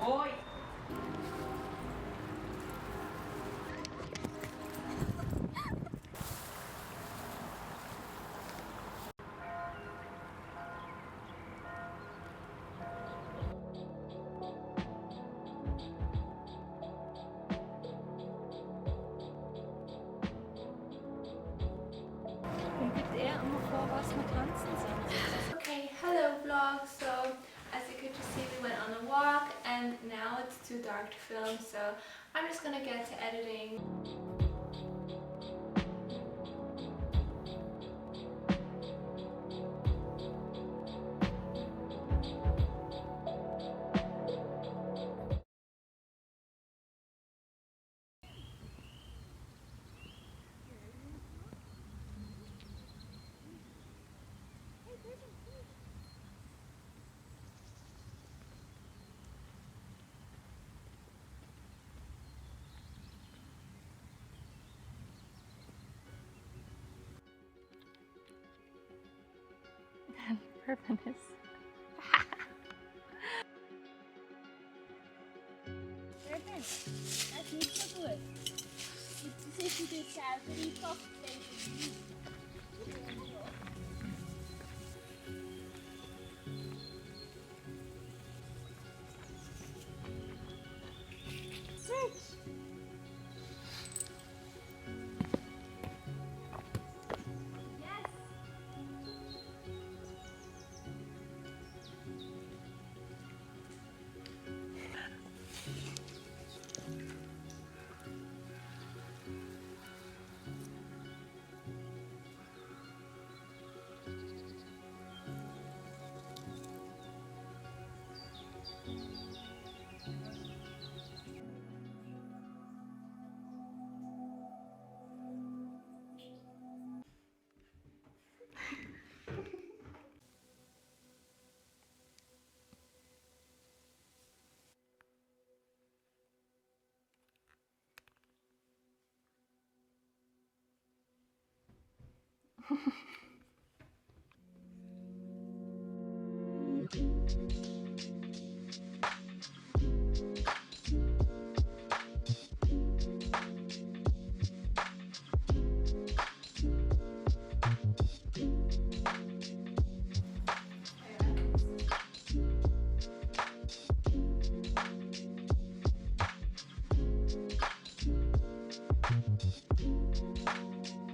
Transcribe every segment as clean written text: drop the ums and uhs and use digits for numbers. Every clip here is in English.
Oi! Okay, hello vlog. So as you could just see, we went on a walk and now it's too dark to film, so I'm just gonna get to editing. Purpose. Dat is niet zo goed. Het is niet hetzelfde, die vast tegen.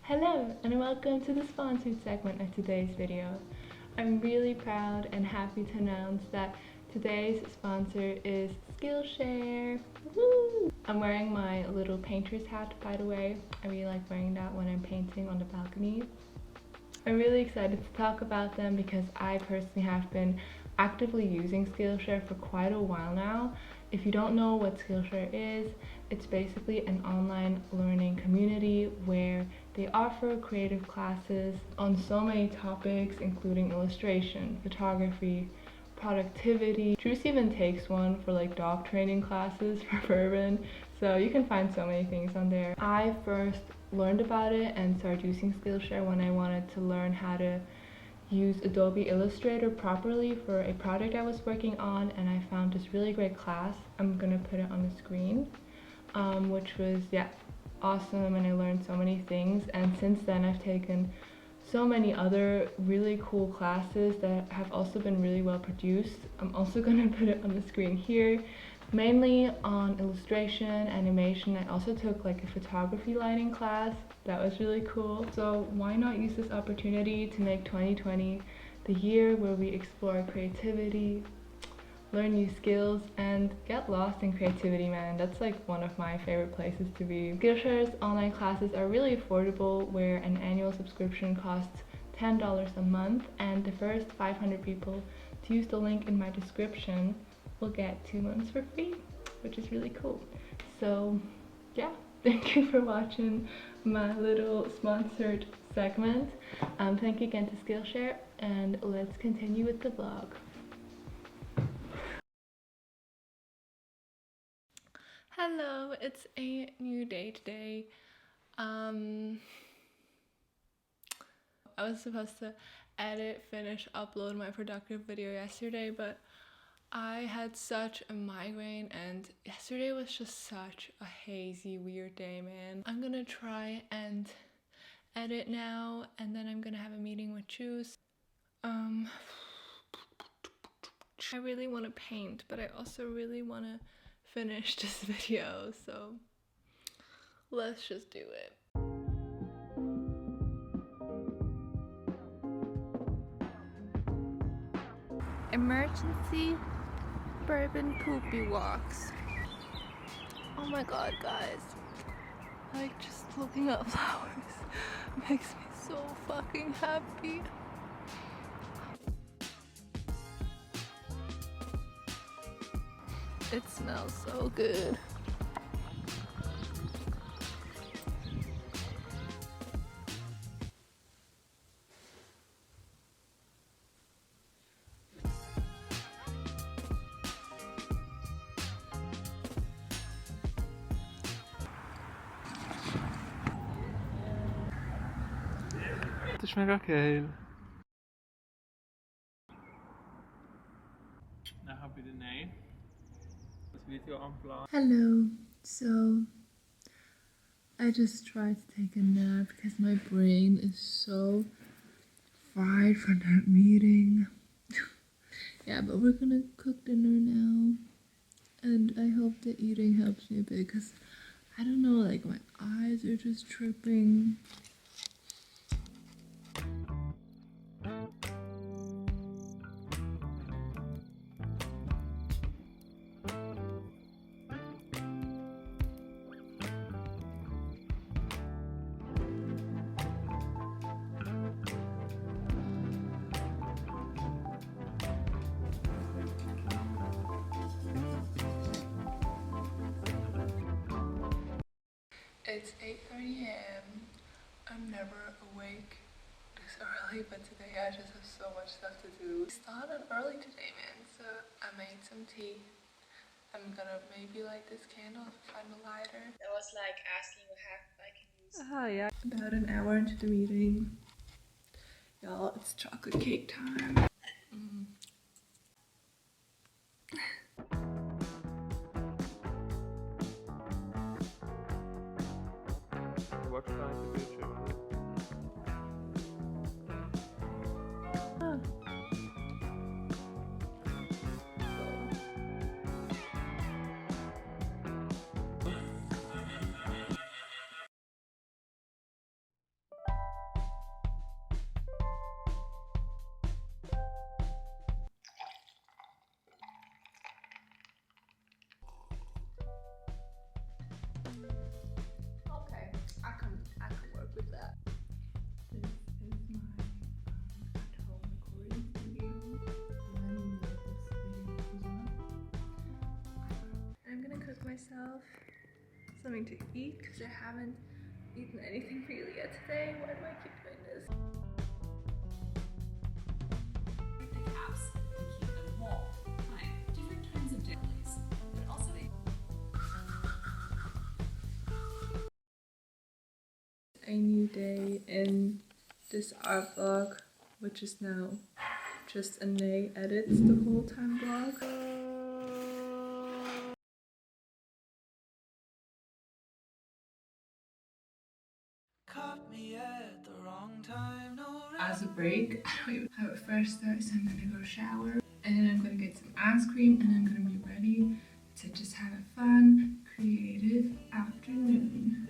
Hello and welcome to the sponsored segment of today's video. I'm really proud and happy to announce that today's sponsor is Skillshare. Woo! I'm wearing my little painter's hat, by the way. I really like wearing that when I'm painting on the balcony. I'm really excited to talk about them because I personally have been actively using Skillshare for quite a while now. If you don't know what Skillshare is, it's basically an online learning community where they offer creative classes on so many topics, including illustration, photography, productivity. Juice even takes one for like dog training classes for bourbon, so you can find so many things on there. I first learned about it and started using Skillshare when I wanted to learn how to use Adobe Illustrator properly for a project I was working on, and I found this really great class. I'm gonna put it on the screen, which was awesome, and I learned so many things. And since then I've taken so many other really cool classes that have also been really well produced. I'm also gonna put it on the screen here, mainly on illustration, animation. I also took like a photography lighting class. That was really cool. So why not use this opportunity to make 2020 the year where we explore creativity, learn new skills, and get lost in creativity, man. That's like one of my favorite places to be. Skillshare's online classes are really affordable, where an annual subscription costs $10 a month, and the first 500 people to use the link in my description will get 2 months for free, which is really cool. So yeah, thank you for watching my little sponsored segment. Thank you again to Skillshare, and let's continue with the vlog. Hello, it's a new day today. I was supposed to edit, finish, upload my productive video yesterday, but I had such a migraine and yesterday was just such a hazy, weird day, man. I'm gonna try and edit now, and then I'm gonna have a meeting with Juice. I really want to paint, but I also really want to finish this video, so let's just do it. Emergency bourbon poopy walks. Oh my god, guys. Like, just looking at flowers makes me so fucking happy. It smells so good. Das ist mega geil. Nachher bei der Nein. Das Video am Plan. Hello. So I just tried to take a nap because my brain is so fried from that meeting. Yeah, but we're gonna cook dinner now, and I hope the eating helps me a bit because I don't know, like my eyes are just tripping. It's 8:30 a.m. I'm never awake this early, but today I just have so much stuff to do. We started early today, man, so I made some tea. I'm gonna maybe light this candle if I find a lighter. That was like asking what half I can use. Yeah. About an hour into the meeting. Y'all, it's chocolate cake time. What kind of video? Okay, I can work with that. This is my at-home recording studio. When this video goes on, I'm gonna cook myself something to eat because I haven't eaten anything really yet today. Why do I keep doing this? The caps and keep them warm. Right, different kinds of jellies, but also A new day in this art vlog, which is now just a Nay edits the whole time vlog. Caught me at the wrong time, no As a break, I don't even have a fresh start, so I'm gonna go shower, and then I'm gonna get some ice cream, and I'm gonna be ready to just have a fun, creative afternoon.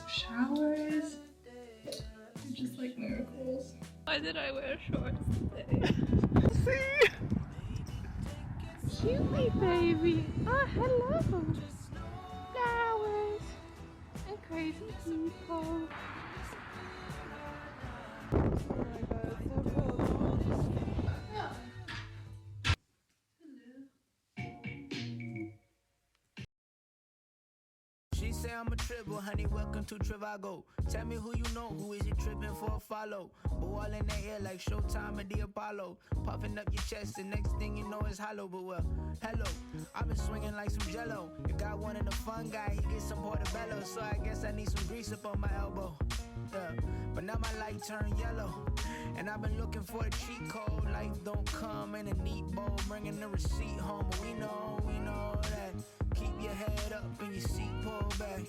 Showers are just like miracles. Why did I wear shorts today? Cutie baby! Oh, hello! Flowers and crazy people. Oh my god, it's so cold. She say I'm a triple, honey, welcome to Trivago. Tell me who you know, who is you tripping for a follow? Ball in the air like Showtime at the Apollo. Puffing up your chest, the next thing you know is hollow. But well, hello, I've been swinging like some jello. You got one of the fun guy, he gets some portobello. So I guess I need some grease up on my elbow. Yeah. But now my light turned yellow, and I've been looking for the cheat code. Life don't come in a neat bowl, bringing the receipt home. But we know that. Keep your head up and your seat pulled back.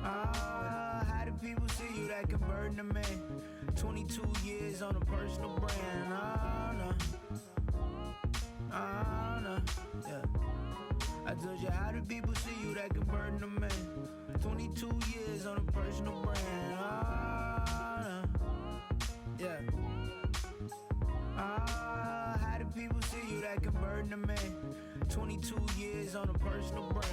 How do people see you that can burden the man? 22 years on a personal brand. No. Yeah. I told you, how do people see you that can burden the man? 22 years on a personal brand. No. Yeah. How do people see you that can burden the man? 22 years on a personal brand.